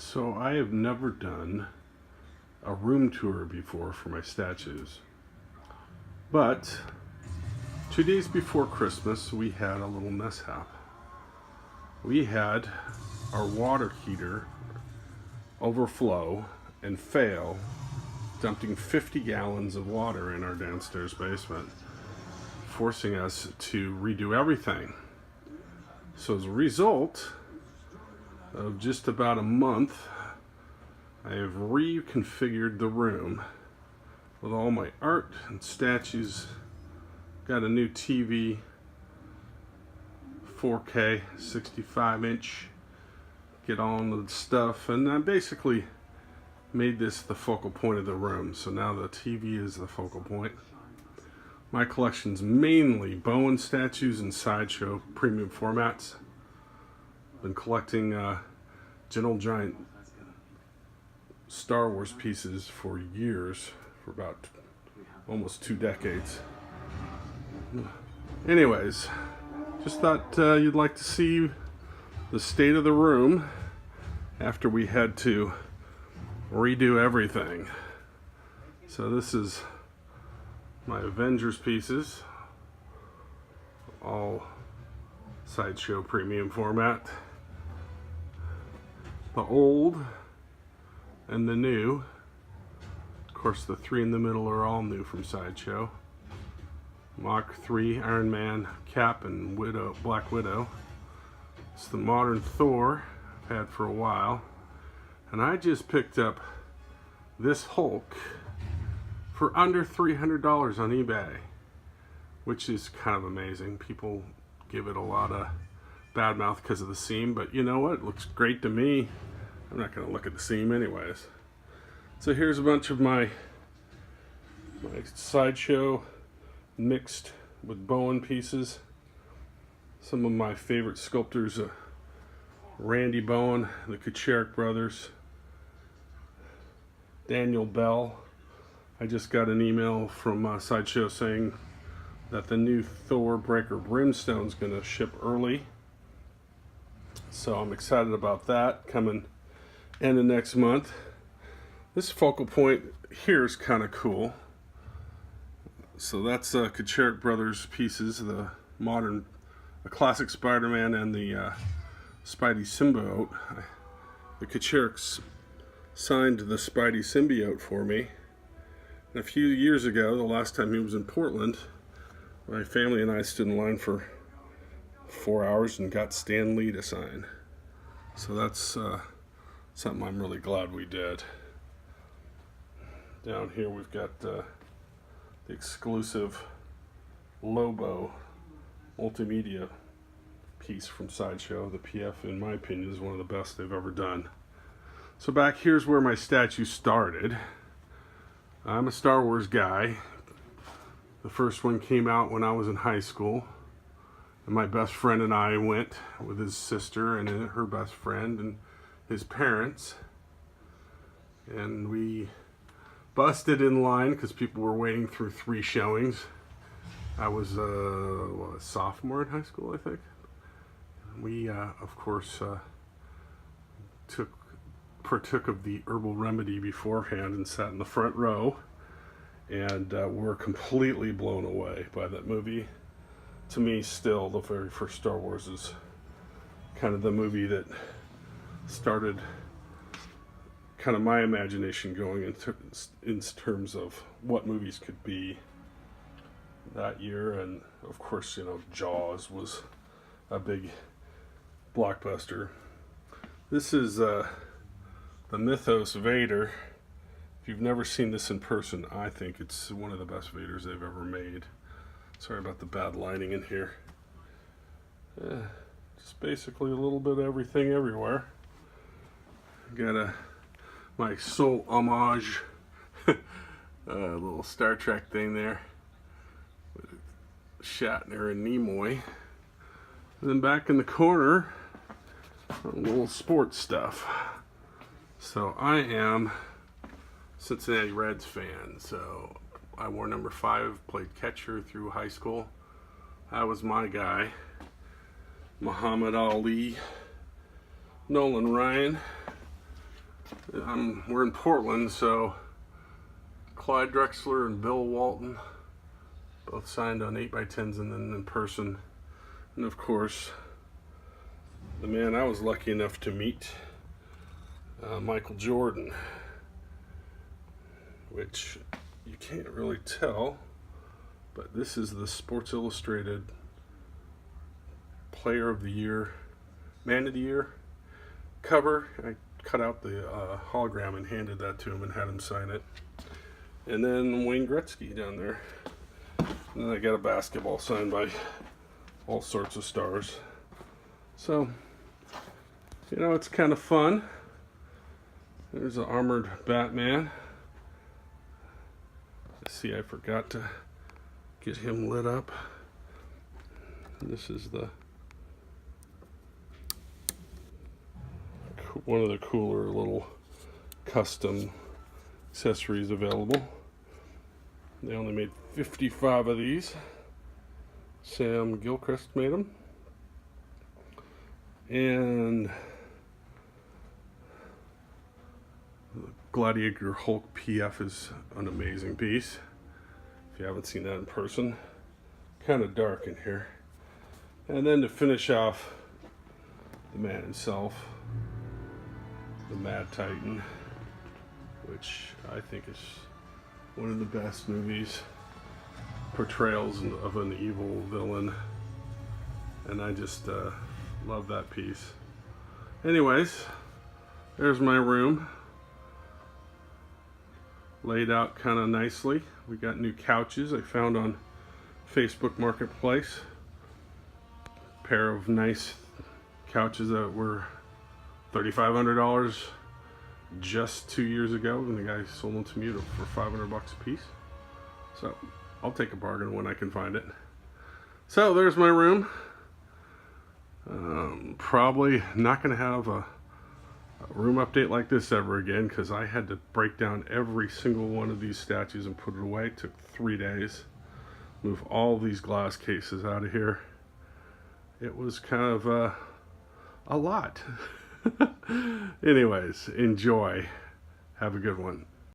So I have never done a room tour before for my statues. But 2 days before Christmas, we had a little mishap. We had our water heater overflow and fail, dumping 50 gallons of water in our downstairs basement, forcing us to redo everything. So as a result of just about a month, I have reconfigured the room with all my art and statues. Got a new TV, 4K, 65-inch, get on the stuff, and I basically made this the focal point of the room. So now the TV is the focal point. My collection's mainly Bowen statues and Sideshow premium formats. Been collecting Gentle Giant Star Wars pieces for years, for about almost 2 decades. Anyways, just thought you'd like to see the state of the room after we had to redo everything. So this is my Avengers pieces, all Sideshow premium format. The old and the new. Of course, the 3 in the middle are all new from Sideshow. Mach 3 Iron Man Cap and Black Widow. It's the modern Thor I've had for a while. And I just picked up this Hulk for under $300 on eBay, which is kind of amazing. People give it a lot of bad mouth because of the seam, but you know what? It looks great to me. I'm not going to look at the seam anyways. So here's a bunch of my Sideshow mixed with Bowen pieces. Some of my favorite sculptors, Randy Bowen, the Kucherick brothers, Daniel Bell. I just got an email from Sideshow saying that the new Thor Breaker Brimstone is going to ship early. So I'm excited about that, coming end of next month. This focal point here is kind of cool. So that's Kucherick brothers pieces, the classic Spider-Man and the Spidey symbiote. The Kuchericks signed the Spidey symbiote for me. And a few years ago, the last time he was in Portland, my family and I stood in line for 4 hours and got Stan Lee to sign. So that's something I'm really glad we did. Down here we've got the exclusive Lobo multimedia piece from Sideshow. The PF, in my opinion, is one of the best they've ever done. So back here's where my statue started. I'm a Star Wars guy. The first one came out when I was in high school. And my best friend and I went with his sister and her best friend and his parents. And we busted in line because people were waiting through 3 showings. I was a sophomore in high school, I think. We, of course, partook of the herbal remedy beforehand and sat in the front row. And were completely blown away by that movie. To me, still, the very first Star Wars is kind of the movie that started kind of my imagination going in terms of what movies could be that year. And of course, you know, Jaws was a big blockbuster. This is the Mythos Vader. If you've never seen this in person, I think it's one of the best Vaders they've ever made. Sorry about the bad lighting in here. Just basically a little bit of everything everywhere. Got my soul homage, little Star Trek thing there with Shatner and Nimoy. And then back in the corner, a little sports stuff. So I am Cincinnati Reds fan, so I wore number 5, played catcher through high school. That was my guy. Muhammad Ali, Nolan Ryan, we're in Portland, so Clyde Drexler and Bill Walton both signed on 8x10s and then in person. And of course, the man I was lucky enough to meet, Michael Jordan, which you can't really tell, but this is the Sports Illustrated Player of the Year, Man of the Year cover. I cut out the hologram and handed that to him and had him sign it. And then Wayne Gretzky down there. And then I got a basketball signed by all sorts of stars. So, you know, it's kind of fun. There's an armored Batman. See, I forgot to get him lit up. This is one of the cooler little custom accessories available. They only made 55 of these. Sam Gilchrist made them. And the Gladiator Hulk PF is an amazing piece. If you haven't seen that in person, kind of dark in here. And then to finish off, the man himself, the Mad Titan, which I think is one of the best movies portrayals of an evil villain, and I just love that piece. Anyways, there's my room, laid out kind of nicely. We got new couches I found on Facebook Marketplace. A pair of nice couches that were $3,500 just 2 years ago, and the guy sold them to me for $500 a piece. So I'll take a bargain when I can find it. So there's my room. Probably not going to have a room update like this ever again, because I had to break down every single one of these statues and put it away. It took 3 days. Move all these glass cases out of here. It was kind of a lot. Anyways, enjoy. Have a good one.